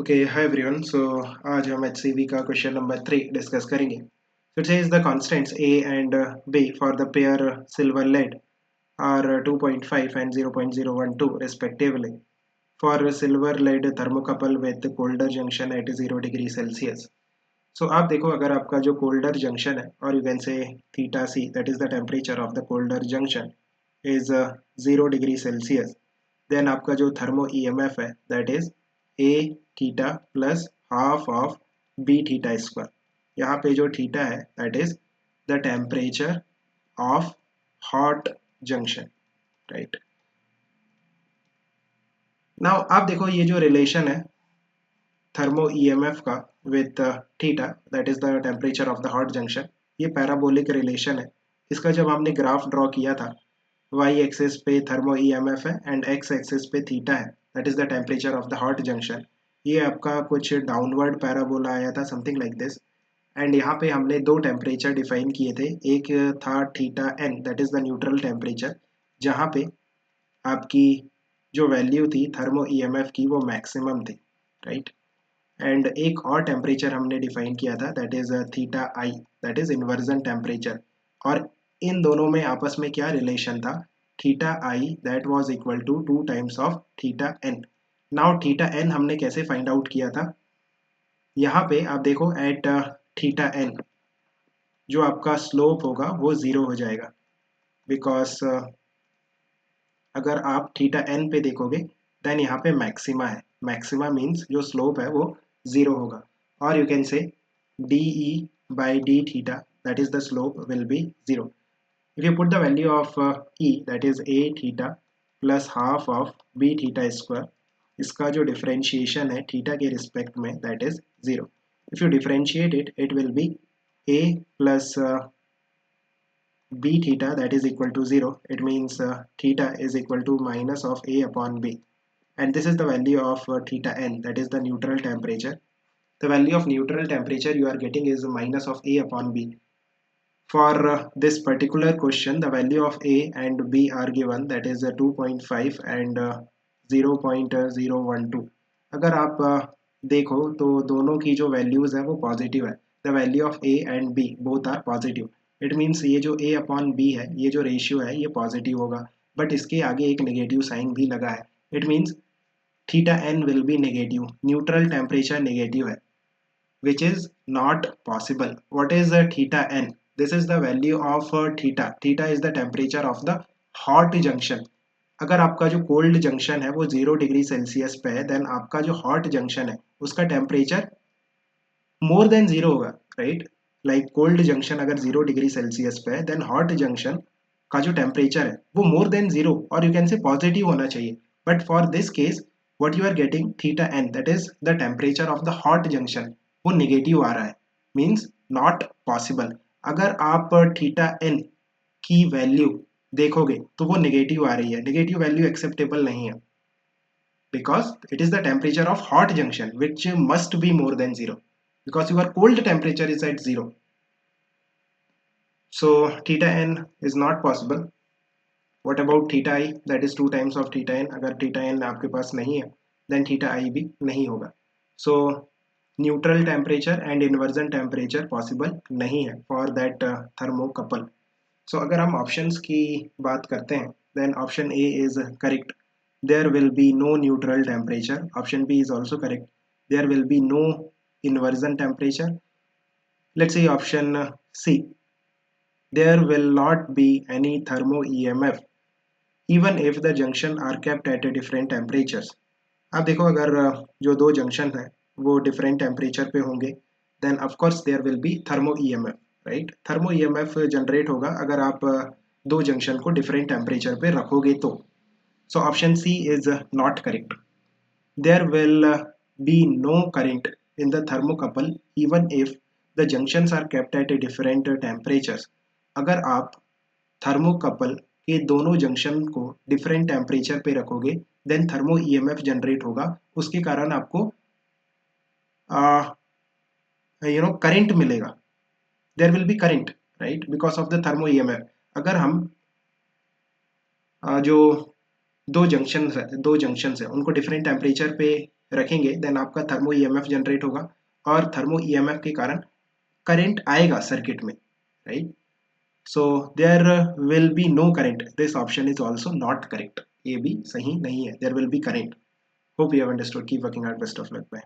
Okay hi everyone. सो आज हम HCV का क्वेश्चन नंबर 3 डिस्कस करेंगे। So it says the constants A and B for the pair silver lead are 2.5 and 0.012 respectively for silver lead thermocouple with colder junction at 0 degree Celsius. So आप देखो, अगर आपका जो colder junction है और you can say theta C, that is the temperature of the colder junction is 0 degree Celsius, then आपका जो thermo EMF है that is A theta plus half of B theta square. यहाँ पे जो थीटा है that is the temperature of hot junction, right. Now आप देखो, ये जो रिलेशन है थर्मो ईएमएफ का with theta that is the temperature of the hot junction, ये पैराबोलिक रिलेशन है। इसका जब हमने ग्राफ ड्रॉ किया था, वाई एक्सिस पे थर्मो ईएमएफ है एंड एक्स एक्सिस पे थीटा है, that is the temperature of the hot junction. ये आपका कुछ डाउनवर्ड पैराबोला आया था, समथिंग लाइक दिस। एंड यहाँ पे हमने दो टेम्परेचर डिफाइन किए थे। एक था theta N, that is the neutral temperature, जहाँ पे आपकी जो वैल्यू थी थर्मो ईएमएफ की वो मैक्सिमम थी, राइट। एंड एक और टेम्परेचर हमने डिफाइन किया था that is theta I, that is inversion temperature. और इन दोनों में आपस में क्या रिलेशन था? Theta I that was equal to 2 times of theta N. Now theta N हमने कैसे फाइंड आउट किया था? यहाँ पे आप देखो, एट थीटा एन जो आपका स्लोप होगा वो ज़ीरो हो जाएगा, बिकॉज अगर आप थीटा एन पे देखोगे देन यहाँ पे मैक्सिमा है। मैक्सिमा मीन्स जो स्लोप है वो ज़ीरो होगा, और you can say D E by D theta that is the slope will be zero. If you put the value of E that is A theta plus half of B theta square, इसका जो differentiation है थीटा के respect में that is zero. If you differentiate it, it will be a plus b theta that is equal to 0. It means theta is equal to minus of a upon b, and this is the value of theta n, that is the neutral temperature. The value of neutral temperature you are getting is minus of a upon b. For this particular question, the value of a and b are given, that is 2.5 and 0.012. अगर आप देखो तो दोनों की जो values है वो positive है। The value of A and B both are positive. It means ये जो ए अपॉन बी है, ये जो रेशियो है ये पॉजिटिव होगा, बट इसके आगे एक नेगेटिव साइन भी लगा है। It means theta N will be negative, neutral temperature negative है, which is not possible. What is theta n? This is the value of theta. Theta is the temperature of the hot junction. अगर आपका जो cold junction है वो 0 degree Celsius पे है, then आपका जो हॉट जंक्शन है उसका टेम्परेचर मोर देन जीरो होगा, राइट। लाइक कोल्ड जंक्शन अगर 0 डिग्री सेल्सियस पे है, देन हॉट जंक्शन का जो टेम्परेचर है वो मोर देन जीरो, और यू कैन से पॉजिटिव होना चाहिए। But for this case what you are getting, theta N that is the temperature of the hot junction, वो नेगेटिव आ रहा है, मीन्स नॉट पॉसिबल। अगर आप थीटा एन की वैल्यू देखोगे तो वो नेगेटिव आ रही है। नेगेटिव वैल्यू एक्सेप्टेबल नहीं है, because it is the temperature of hot junction which must be more than zero, because your cold temperature is at zero. So theta n is not possible. What about theta I? That is 2 times of theta n. अगर theta n आपके पास नहीं है then theta I भी नहीं होगा। So neutral temperature and inversion temperature possible नहीं है for that thermocouple. सो अगर हम ऑप्शंस की बात करते हैं, then option A is correct, there will be no neutral temperature. Option B is also correct, there will be no inversion temperature. Let's say option C, there will not be any thermo EMF even if the junction are kept at different temperatures. आप देखो, अगर जो दो junction है वो different temperature पे होंगे, then of course there will be thermo EMF, right. Thermo EMF generate होगा अगर आप दो जंक्शन को डिफरेंट टेम्परेचर पे रखोगे तो। So option C is not correct. There will be no current in the thermocouple even if the junctions are kept at different temperatures. अगर आप थर्मोकपल के दोनों जंक्शन को डिफरेंट टेम्परेचर पे रखोगे देन थर्मो ईएमएफ जनरेट होगा, उसके कारण आपको करंट मिलेगा। There will be current, right, because of the thermo EMF. अगर हम जो दो जंक्शन है उनको डिफरेंट टेम्परेचर पे रखेंगे देन आपका थर्मो ईएमएफ जनरेट होगा और थर्मो ईएमएफ के कारण करंट आएगा सर्किट में, right? So there will be no current, this option is also not correct, ये भी सही नहीं है, there will be current. Hope you have understood. Keep working hard, best of luck, bye.